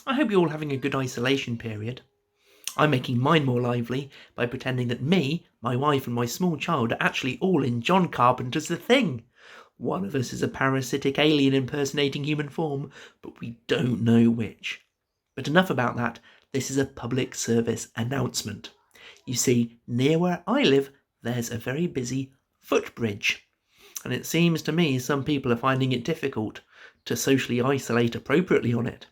I hope you're all having a good isolation period. I'm making mine more lively by pretending that me, my wife, and my small child are actually all in John Carpenter's The Thing. One of us is a parasitic alien impersonating human form, but we don't know which. But enough about that. This is a public service announcement. You see, near where I live, there's a very busy footbridge. And it seems to me some people are finding it difficult to socially isolate appropriately on it.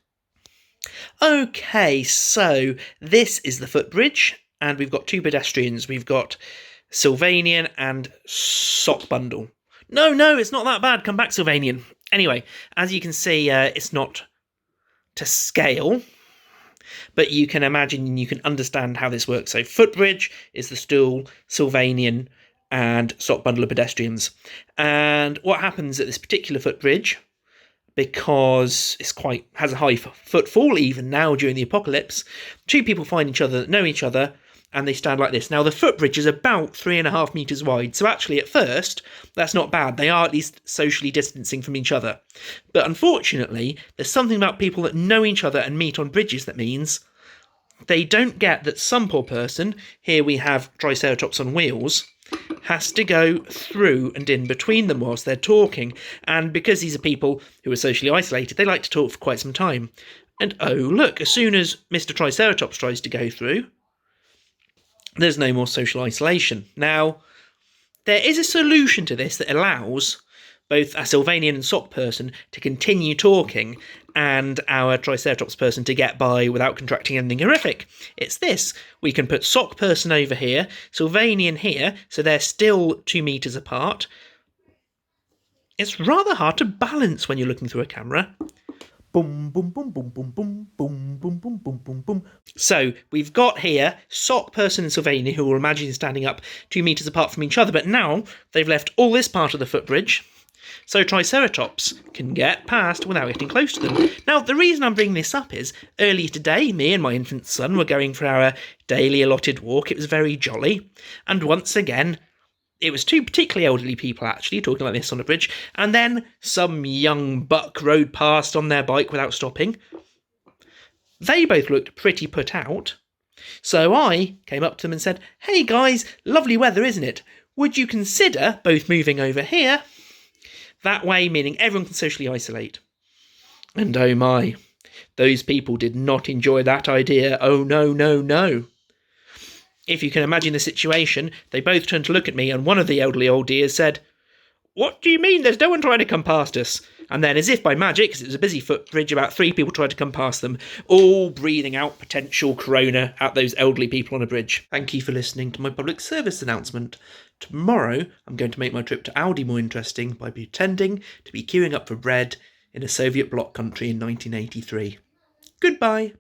Okay, so this is the footbridge, and we've got two pedestrians. We've got Sylvanian and Sock Bundle. No, it's not that bad. Come back, Sylvanian. Anyway, as you can see, it's not to scale, but you can imagine, you can understand how this works. So footbridge is the stool, Sylvanian and Sock Bundle are pedestrians. And what happens at this particular footbridge, because it's has a high footfall even now during the apocalypse, two people find each other, know each other, and they stand like this. Now, the footbridge is about 3.5 metres wide, so actually, at first, that's not bad. They are at least socially distancing from each other. But unfortunately, there's something about people that know each other and meet on bridges that means they don't get that some poor person, here we have Triceratops on wheels, has to go through and in between them whilst they're talking. And because these are people who are socially isolated, they like to talk for quite some time. And oh, look, as soon as Mr. Triceratops tries to go through, there's no more social isolation. Now, there is a solution to this that allows both a Sylvanian and Sock person to continue talking and our Triceratops person to get by without contracting anything horrific. It's this. We can put Sock person over here, Sylvanian here, so they're still 2 metres apart. It's rather hard to balance when you're looking through a camera. Boom, boom, boom, boom, boom, boom, boom, boom, boom, boom, boom, boom. So we've got here Sock person and Sylvania, who will imagine standing up 2 metres apart from each other, but now they've left all this part of the footbridge, so Triceratops can get past without getting close to them. Now, the reason I'm bringing this up is, earlier today, me and my infant son were going for our daily allotted walk. It was very jolly, and once again, it was 2 particularly elderly people, actually, talking like this on a bridge, and then some young buck rode past on their bike without stopping. They both looked pretty put out, so I came up to them and said, "Hey guys, lovely weather, isn't it? Would you consider both moving over here? That way, meaning everyone can socially isolate." And oh my, those people did not enjoy that idea. Oh no. If you can imagine the situation, they both turned to look at me, and one of the elderly old dears said, "What do you mean? There's no one trying to come past us." And then, as if by magic, because it was a busy footbridge, about 3 people tried to come past them, all breathing out potential corona at those elderly people on a bridge. Thank you for listening to my public service announcement. Tomorrow, I'm going to make my trip to Aldi more interesting by pretending to be queuing up for bread in a Soviet bloc country in 1983. Goodbye.